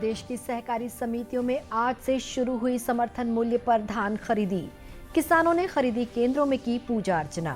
प्रदेश की सहकारी समितियों में आज से शुरू हुई समर्थन मूल्य पर धान खरीदी। किसानों ने खरीदी केंद्रों में की पूजा अर्चना।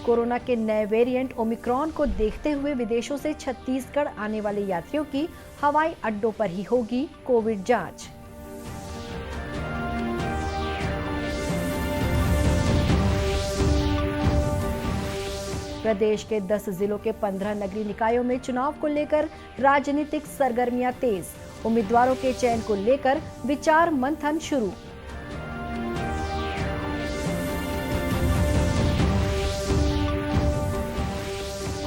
कोरोना के नए वेरिएंट ओमिक्रॉन को देखते हुए विदेशों से छत्तीसगढ़ आने वाले यात्रियों की हवाई अड्डों पर ही होगी कोविड जांच। प्रदेश के 10 जिलों के 15 नगरीय निकायों में चुनाव को लेकर राजनीतिक सरगर्मियां तेज। उम्मीदवारों के चयन को लेकर विचार मंथन शुरू।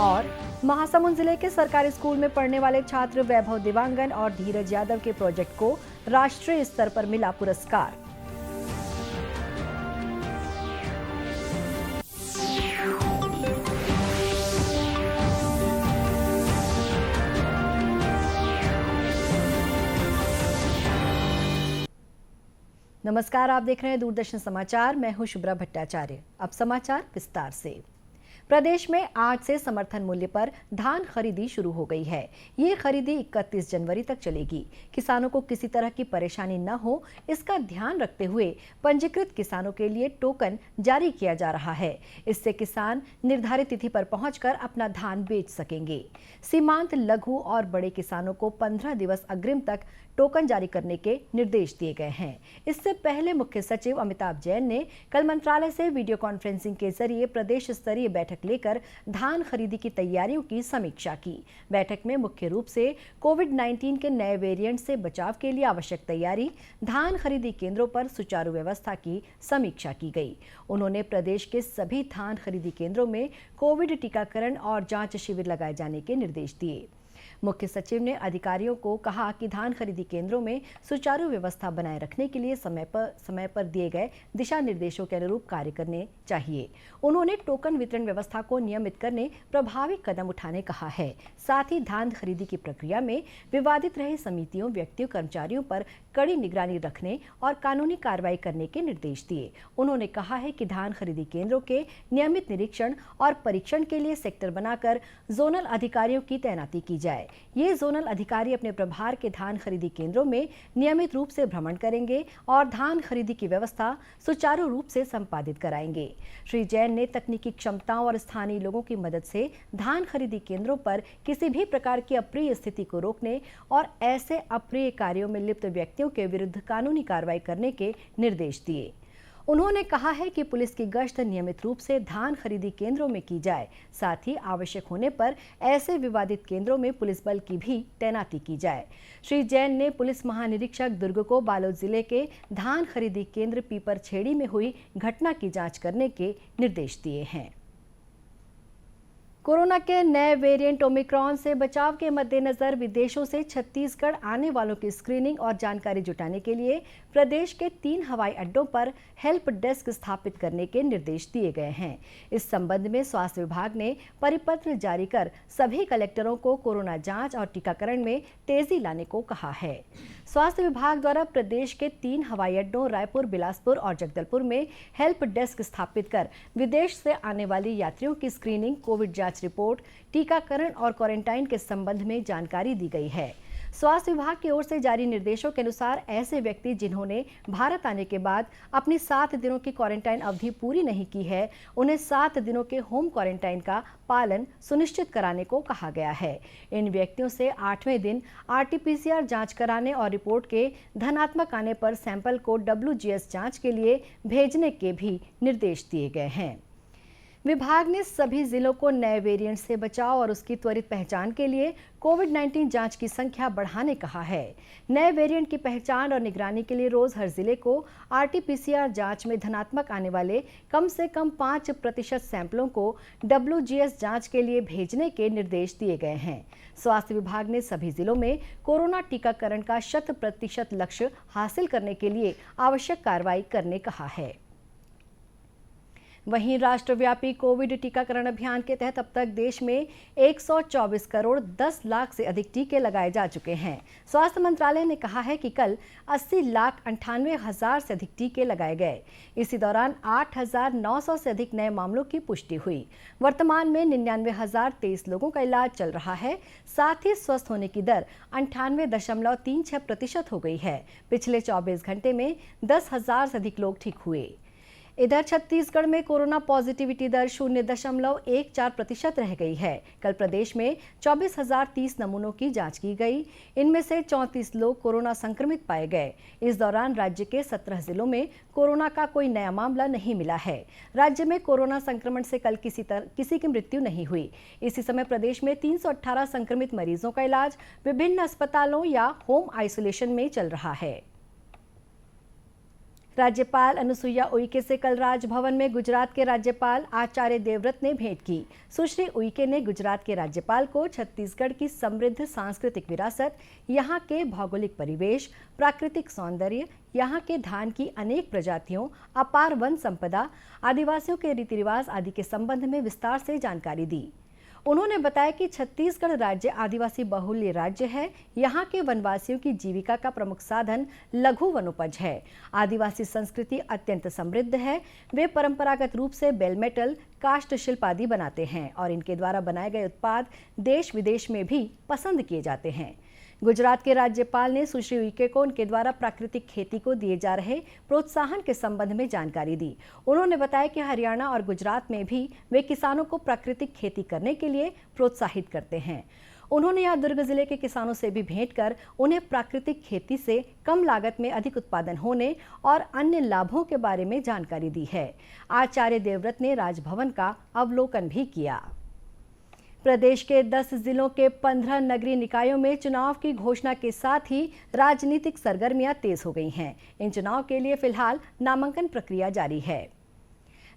और महासमुंद जिले के सरकारी स्कूल में पढ़ने वाले छात्र वैभव देवांगन और धीरज यादव के प्रोजेक्ट को राष्ट्रीय स्तर पर मिला पुरस्कार। नमस्कार, आप देख रहे हैं दूरदर्शन समाचार। मैं हूं शुभ्रा भट्टाचार्य। अब समाचार विस्तार से। प्रदेश में आज से समर्थन मूल्य पर धान खरीदी शुरू हो गई है। ये खरीदी 31 जनवरी तक चलेगी। किसानों को किसी तरह की परेशानी न हो, इसका ध्यान रखते हुए पंजीकृत किसानों के लिए टोकन जारी किया जा रहा है। इससे किसान निर्धारित तिथि पर पहुंचकर अपना धान बेच सकेंगे। सीमांत, लघु और बड़े किसानों को 15 दिवस अग्रिम तक टोकन जारी करने के निर्देश दिए गए हैं। इससे पहले मुख्य सचिव अमिताभ जैन ने कल मंत्रालय से वीडियो कॉन्फ्रेंसिंग के जरिए प्रदेश स्तरीय बैठक लेकर धान खरीदी की तैयारियों की समीक्षा की। बैठक में मुख्य रूप से कोविड-19 के नए वेरिएंट से बचाव के लिए आवश्यक तैयारी, धान खरीदी केंद्रों पर सुचारू व्यवस्था की समीक्षा की गई। उन्होंने प्रदेश के सभी धान खरीदी केंद्रों में कोविड टीकाकरण और जांच शिविर लगाए जाने के निर्देश दिए। मुख्य सचिव ने अधिकारियों को कहा कि धान खरीदी केंद्रों में सुचारू व्यवस्था बनाए रखने के लिए समय पर दिए गए दिशा निर्देशों के अनुरूप कार्य करने चाहिए। उन्होंने टोकन वितरण व्यवस्था को नियमित करने प्रभावी कदम उठाने कहा है। साथ ही धान खरीदी की प्रक्रिया में विवादित रहे समितियों, व्यक्तियों, कर्मचारियों पर कड़ी निगरानी रखने और कानूनी कार्रवाई करने के निर्देश दिए। उन्होंने कहा है कि धान खरीदी केंद्रों के नियमित निरीक्षण और परीक्षण के लिए सेक्टर बनाकर जोनल अधिकारियों की तैनाती की जाए। ये जोनल अधिकारी अपने प्रभार के धान खरीदी केंद्रों में नियमित रूप से भ्रमण करेंगे और धान खरीदी की व्यवस्था सुचारू रूप से संपादित कराएंगे। श्री जैन ने तकनीकी क्षमताओं और स्थानीय लोगों की मदद से धान खरीदी केंद्रों पर किसी भी प्रकार की अप्रिय स्थिति को रोकने और ऐसे अप्रिय कार्यों में लिप्त व्यक्तियों के विरुद्ध कानूनी कार्रवाई करने के निर्देश दिए। उन्होंने कहा है कि पुलिस की गश्त नियमित रूप से धान खरीदी केंद्रों में की जाए। साथ ही आवश्यक होने पर ऐसे विवादित केंद्रों में पुलिस बल की भी तैनाती की जाए। श्री जैन ने पुलिस महानिरीक्षक दुर्ग को बालोद जिले के धान खरीदी केंद्र पीपरछेड़ी में हुई घटना की जांच करने के निर्देश दिए हैं। कोरोना के नए वेरिएंट ओमिक्रॉन से बचाव के मद्देनजर विदेशों से छत्तीसगढ़ आने वालों की स्क्रीनिंग और जानकारी जुटाने के लिए प्रदेश के 3 हवाई अड्डों पर हेल्प डेस्क स्थापित करने के निर्देश दिए गए हैं। इस संबंध में स्वास्थ्य विभाग ने परिपत्र जारी कर सभी कलेक्टरों को कोरोना जांच और टीकाकरण में तेजी लाने को कहा है। स्वास्थ्य विभाग द्वारा प्रदेश के 3 हवाई अड्डों रायपुर, बिलासपुर और जगदलपुर में हेल्प डेस्क स्थापित कर विदेश से आने वाले यात्रियों की स्क्रीनिंग, कोविड जांच रिपोर्ट, टीकाकरण और क्वारंटाइन के संबंध में जानकारी दी गई है। स्वास्थ्य विभाग की ओर से जारी निर्देशों के अनुसार ऐसे व्यक्ति जिन्होंने भारत आने के बाद अपनी 7 दिनों की क्वारंटाइन अवधि पूरी नहीं की है, उन्हें 7 दिनों के होम क्वारंटाइन का पालन सुनिश्चित कराने को कहा गया है। इन व्यक्तियों से 8वें दिन RT-PCR जांच कराने और रिपोर्ट के धनात्मक आने पर सैंपल को WGS जांच के लिए भेजने के भी निर्देश दिए गए हैं। विभाग ने सभी जिलों को नए वेरिएंट से बचाव और उसकी त्वरित पहचान के लिए कोविड-19 जांच की संख्या बढ़ाने कहा है। नए वेरिएंट की पहचान और निगरानी के लिए रोज हर जिले को RT-PCR जांच में धनात्मक आने वाले कम से कम 5% सैंपलों को WGS जांच के लिए भेजने के निर्देश दिए गए हैं। स्वास्थ्य विभाग ने सभी जिलों में कोरोना टीकाकरण का 100% लक्ष्य हासिल करने के लिए आवश्यक कार्रवाई करने कहा है। वहीं राष्ट्रव्यापी कोविड टीकाकरण अभियान के तहत अब तक देश में 124 करोड़ 10 लाख से अधिक टीके लगाए जा चुके हैं। स्वास्थ्य मंत्रालय ने कहा है कि कल 80,98,000 से अधिक टीके लगाए गए। इसी दौरान 8,900 से अधिक नए मामलों की पुष्टि हुई। वर्तमान में 99,023 लोगों का इलाज चल रहा है। साथ ही स्वस्थ होने की दर 98.36% हो गई है। पिछले 24 घंटे में 10,000 से अधिक लोग ठीक हुए। इधर छत्तीसगढ़ में कोरोना पॉजिटिविटी दर 0.14% रह गई है। कल प्रदेश में 24,030 नमूनों की जांच की गई। इनमें से 34 लोग कोरोना संक्रमित पाए गए। इस दौरान राज्य के 17 जिलों में कोरोना का कोई नया मामला नहीं मिला है। राज्य में कोरोना संक्रमण से कल किसी की मृत्यु नहीं हुई। इसी समय प्रदेश में 318 संक्रमित मरीजों का इलाज विभिन्न अस्पतालों या होम आइसोलेशन में चल रहा है। राज्यपाल अनुसुईया उइके से कल राजभवन में गुजरात के राज्यपाल आचार्य देवव्रत ने भेंट की। सुश्री उइके ने गुजरात के राज्यपाल को छत्तीसगढ़ की समृद्ध सांस्कृतिक विरासत, यहाँ के भौगोलिक परिवेश, प्राकृतिक सौंदर्य, यहाँ के धान की अनेक प्रजातियों, अपार वन संपदा, आदिवासियों के रीति रिवाज आदि के संबंध में विस्तार से जानकारी दी। उन्होंने बताया कि छत्तीसगढ़ राज्य आदिवासी बहुल्य राज्य है। यहाँ के वनवासियों की जीविका का प्रमुख साधन लघु वनोपज है। आदिवासी संस्कृति अत्यंत समृद्ध है। वे परंपरागत रूप से बेल मेटल, काष्ठ शिल्प आदि बनाते हैं और इनके द्वारा बनाए गए उत्पाद देश विदेश में भी पसंद किए जाते हैं। गुजरात के राज्यपाल ने सुश्री उइके को उनके द्वारा प्राकृतिक खेती को दिए जा रहे प्रोत्साहन के संबंध में जानकारी दी। उन्होंने बताया कि हरियाणा और गुजरात में भी वे किसानों को प्राकृतिक खेती करने के लिए प्रोत्साहित करते हैं। उन्होंने यहाँ दुर्ग जिले के किसानों से भी भेंट कर उन्हें प्राकृतिक खेती से कम लागत में अधिक उत्पादन होने और अन्य लाभों के बारे में जानकारी दी है। आचार्य देवव्रत ने राजभवन का अवलोकन भी किया। प्रदेश के 10 जिलों के 15 नगरीय निकायों में चुनाव की घोषणा के साथ ही राजनीतिक सरगर्मियां तेज हो गई हैं। इन चुनाव के लिए फिलहाल नामांकन प्रक्रिया जारी है।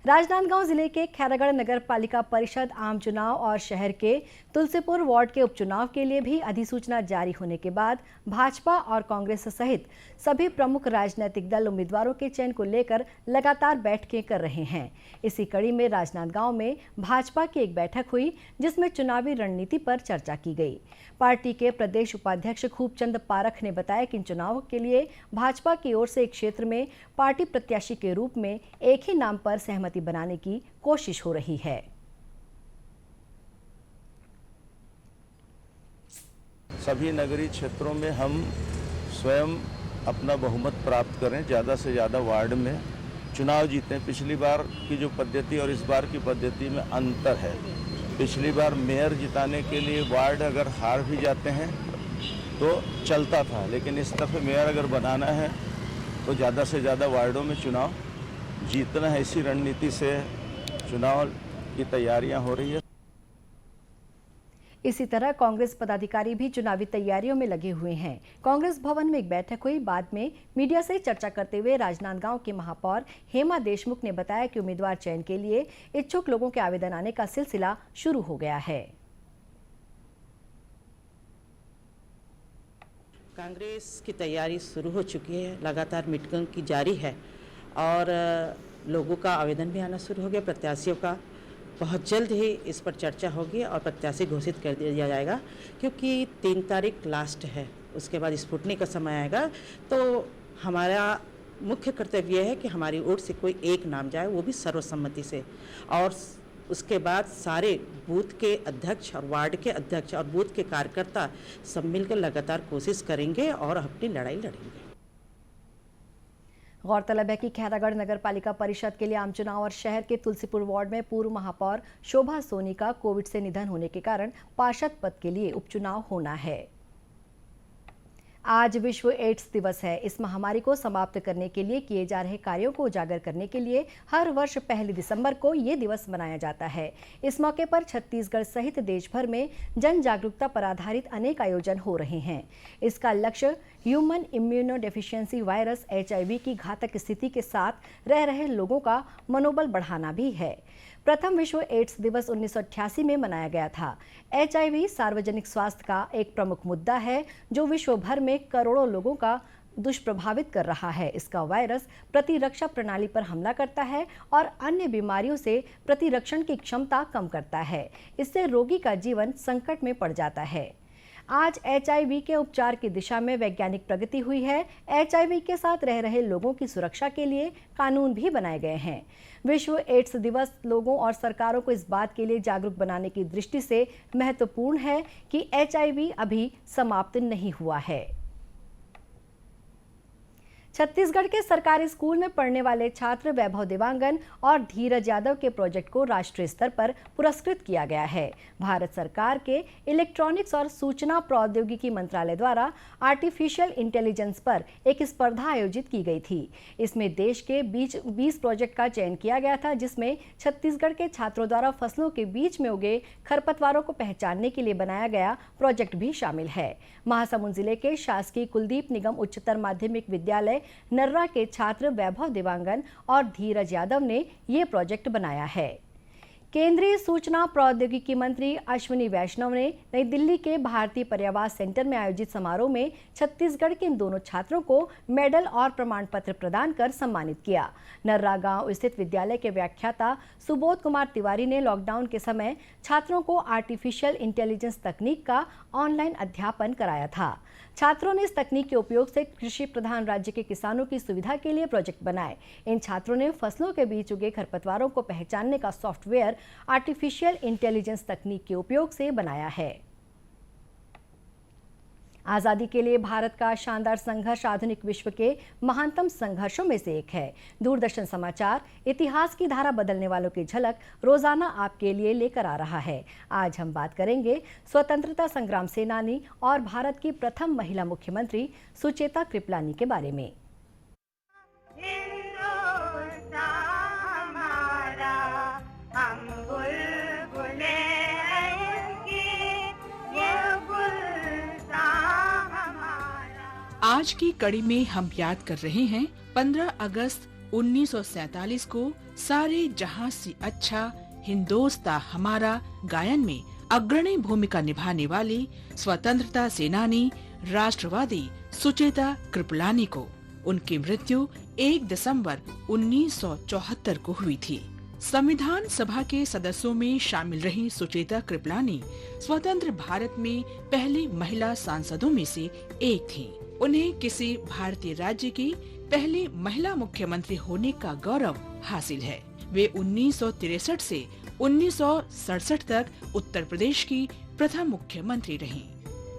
राजनांदगांव जिले के खैरागढ़ नगर पालिका परिषद आम चुनाव और शहर के तुलसीपुर वार्ड के उपचुनाव के लिए भी अधिसूचना जारी होने के बाद भाजपा और कांग्रेस सहित सभी प्रमुख राजनीतिक दल उम्मीदवारों के चयन को लेकर लगातार बैठकें कर रहे हैं। इसी कड़ी में राजनांदगांव में भाजपा की एक बैठक हुई, जिसमें चुनावी रणनीति पर चर्चा की गई। पार्टी के प्रदेश उपाध्यक्ष खूबचंद पारख ने बताया कि इन चुनावों के लिए भाजपा की ओर से एक क्षेत्र में पार्टी प्रत्याशी के रूप में एक ही नाम पर सहमति बनाने की कोशिश हो रही है। सभी नगरीय क्षेत्रों में हम स्वयं अपना बहुमत प्राप्त करें, ज़्यादा से ज़्यादा वार्ड में चुनाव जीतें। पिछली बार की जो पद्धति और इस बार की पद्धति में अंतर है। पिछली बार मेयर जिताने के लिए वार्ड अगर हार भी जाते हैं तो चलता था, लेकिन इस दफ़े मेयर अगर बनाना है तो ज़्यादा से ज़्यादा वार्डों में चुनाव जीतना है। इसी रणनीति से चुनाव की तैयारियां हो रही है। इसी तरह कांग्रेस पदाधिकारी भी चुनावी तैयारियों में लगे हुए हैं। कांग्रेस भवन में एक बैठक हुई। बाद में मीडिया से चर्चा करते हुए राजनांदगांव की महापौर हेमा देशमुख ने बताया कि उम्मीदवार चयन के लिए इच्छुक लोगों के आवेदन आने का सिलसिला शुरू हो गया है। कांग्रेस की तैयारी शुरू हो चुकी है, लगातार मीटिंग की जारी है और लोगों का आवेदन भी आना शुरू हो गया। प्रत्याशियों का बहुत जल्द ही इस पर चर्चा होगी और प्रत्याशी घोषित कर दिया जाएगा, क्योंकि 3 तारीख लास्ट है। उसके बाद स्पुटनिक का समय आएगा। तो हमारा मुख्य कर्तव्य है कि हमारी ओर से कोई एक नाम जाए, वो भी सर्वसम्मति से, और उसके बाद सारे बूथ के अध्यक्ष और वार्ड के अध्यक्ष और बूथ के कार्यकर्ता सब मिलकर लगातार कोशिश करेंगे और अपनी लड़ाई लड़ेंगे। गौरतलब है कि खैरागढ़ नगर पालिका परिषद के लिए आम चुनाव और शहर के तुलसीपुर वार्ड में पूर्व महापौर शोभा सोनी का कोविड से निधन होने के कारण पार्षद पद के लिए उपचुनाव होना है। आज विश्व एड्स दिवस है। इस महामारी को समाप्त करने के लिए किए जा रहे कार्यों को उजागर करने के लिए हर वर्ष 1 दिसंबर को ये दिवस मनाया जाता है। इस मौके पर छत्तीसगढ़ सहित देश भर में जन जागरूकता पर आधारित अनेक आयोजन हो रहे हैं। इसका लक्ष्य human immuno deficiency virus HIV की घातक स्थिति के साथ रह रहे लोगों का मनोबल बढ़ाना भी है। प्रथम विश्व एड्स दिवस 1988 में मनाया गया था। HIV सार्वजनिक स्वास्थ्य का एक प्रमुख मुद्दा है, जो विश्व भर में करोड़ों लोगों का दुष्प्रभावित कर रहा है। इसका वायरस प्रतिरक्षा प्रणाली पर हमला करता है और अन्य बीमारियों से प्रतिरक्षण की क्षमता कम करता है। इससे रोगी का जीवन संकट में पड़ जाता है। आज HIV के उपचार की दिशा में वैज्ञानिक प्रगति हुई है। HIV के साथ रह रहे लोगों की सुरक्षा के लिए कानून भी बनाए गए हैं। विश्व एड्स दिवस लोगों और सरकारों को इस बात के लिए जागरूक बनाने की दृष्टि से महत्वपूर्ण है कि HIV अभी समाप्त नहीं हुआ है। छत्तीसगढ़ के सरकारी स्कूल में पढ़ने वाले छात्र वैभव देवांगन और धीरज यादव के प्रोजेक्ट को राष्ट्रीय स्तर पर पुरस्कृत किया गया है। भारत सरकार के इलेक्ट्रॉनिक्स और सूचना प्रौद्योगिकी मंत्रालय द्वारा आर्टिफिशियल इंटेलिजेंस पर एक स्पर्धा आयोजित की गई थी। इसमें देश के 20 प्रोजेक्ट का चयन किया गया था, जिसमें छत्तीसगढ़ के छात्रों द्वारा फसलों के बीच में उगे खरपतवारों को पहचानने के लिए बनाया गया प्रोजेक्ट भी शामिल है। महासमुंद जिले के शासकीय कुलदीप निगम उच्चतर माध्यमिक विद्यालय नर्रा के छात्र वैभव देवांगन और धीरज यादव ने ये प्रोजेक्ट बनाया है। केंद्रीय सूचना प्रौद्योगिकी मंत्री अश्विनी वैष्णव ने नई दिल्ली के भारतीय पर्यावास सेंटर में आयोजित समारोह में छत्तीसगढ़ के इन दोनों छात्रों को मेडल और प्रमाण पत्र प्रदान कर सम्मानित किया। नर्रा गांव स्थित विद्यालय के व्याख्याता सुबोध कुमार तिवारी ने लॉकडाउन के समय छात्रों को आर्टिफिशियल इंटेलिजेंस तकनीक का ऑनलाइन अध्यापन कराया था। छात्रों ने इस तकनीक के उपयोग से कृषि प्रधान राज्य के किसानों की सुविधा के लिए प्रोजेक्ट बनाए। इन छात्रों ने फसलों के बीच उगे खरपतवारों को पहचानने का सॉफ्टवेयर आर्टिफिशियल इंटेलिजेंस तकनीक के उपयोग से बनाया है। आजादी के लिए भारत का शानदार संघर्ष आधुनिक विश्व के महानतम संघर्षों में से एक है। दूरदर्शन समाचार इतिहास की धारा बदलने वालों की झलक रोजाना आपके लिए लेकर आ रहा है। आज हम बात करेंगे स्वतंत्रता संग्राम सेनानी और भारत की प्रथम महिला मुख्यमंत्री सुचेता कृपलानी के बारे में। आज की कड़ी में हम याद कर रहे हैं 15 अगस्त 1947 को सारे जहां से अच्छा हिंदोस्तां हमारा गायन में अग्रणी भूमिका निभाने वाली स्वतंत्रता सेनानी राष्ट्रवादी सुचेता कृपलानी को उनकी मृत्यु 1 दिसंबर 1974 को हुई थी। संविधान सभा के सदस्यों में शामिल रही सुचेता कृपलानी स्वतंत्र भारत में पहली महिला सांसदों में से एक थी। उन्हें किसी भारतीय राज्य की पहली महिला मुख्यमंत्री होने का गौरव हासिल है। वे 1963 से 1967 तक उत्तर प्रदेश की प्रथम मुख्यमंत्री रहीं।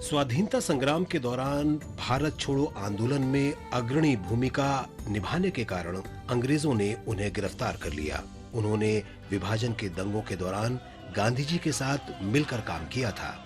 स्वाधीनता संग्राम के दौरान भारत छोड़ो आंदोलन में अग्रणी भूमिका निभाने के कारण अंग्रेजों ने उन्हें गिरफ्तार कर लिया। उन्होंने विभाजन के दंगों के दौरान गांधी जी के साथ मिलकर काम किया था।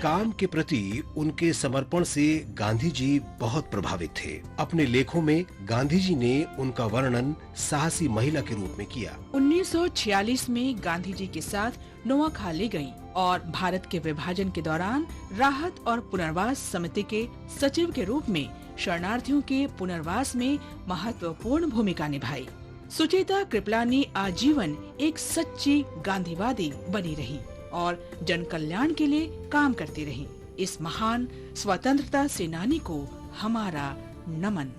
काम के प्रति उनके समर्पण से गांधी जी बहुत प्रभावित थे। अपने लेखों में गांधी जी ने उनका वर्णन साहसी महिला के रूप में किया। 1946 में गांधी जी के साथ नोआखाली गईं और भारत के विभाजन के दौरान राहत और पुनर्वास समिति के सचिव के रूप में शरणार्थियों के पुनर्वास में महत्वपूर्ण भूमिका निभाई। सुचेता कृपलानी आजीवन एक सच्ची गांधीवादी बनी रही और जन कल्याण के लिए काम करती रही। इस महान स्वतंत्रता सेनानी को हमारा नमन।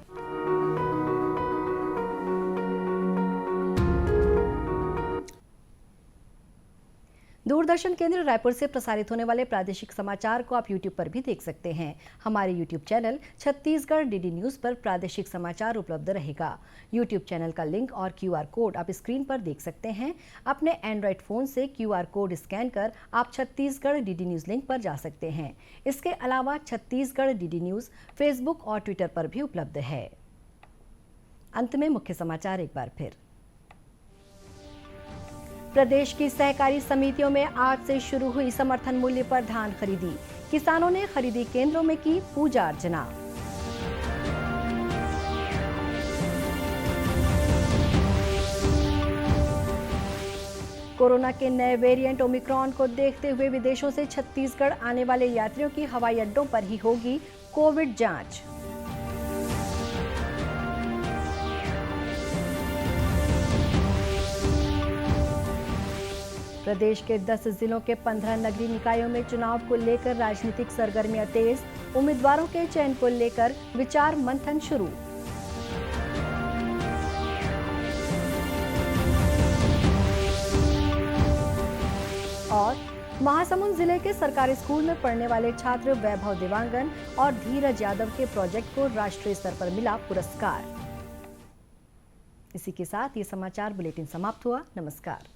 दूरदर्शन केंद्र रायपुर से प्रसारित होने वाले प्रादेशिक समाचार को आप YouTube पर भी देख सकते हैं। हमारे YouTube channel Chhattisgarh DD news पर प्रादेशिक समाचार उपलब्ध रहेगा। YouTube चैनल का लिंक और QR कोड आप स्क्रीन पर देख सकते हैं। अपने एंड्रॉयड फ़ोन से QR कोड स्कैन कर आप छत्तीसगढ़ DD न्यूज़ लिंक पर जा सकते हैं। इसके अलावा छत्तीसगढ़ DD न्यूज़ फेसबुक और ट्विटर पर भी उपलब्ध है। अंत में मुख्य समाचार एक बार फिर। प्रदेश की सहकारी समितियों में आज से शुरू हुई समर्थन मूल्य पर धान खरीदी। किसानों ने खरीदी केंद्रों में की पूजा अर्चना। कोरोना के नए वेरिएंट ओमिक्रॉन को देखते हुए विदेशों से छत्तीसगढ़ आने वाले यात्रियों की हवाई अड्डों पर ही होगी कोविड जांच। प्रदेश के 10 जिलों के 15 नगरीय निकायों में चुनाव को लेकर राजनीतिक सरगर्मियां तेज, उम्मीदवारों के चयन को लेकर विचार मंथन शुरू। और महासमुंद जिले के सरकारी स्कूल में पढ़ने वाले छात्र वैभव देवांगन और धीरज यादव के प्रोजेक्ट को राष्ट्रीय स्तर पर मिला पुरस्कार। इसी के साथ ये समाचार बुलेटिन समाप्त हुआ। नमस्कार।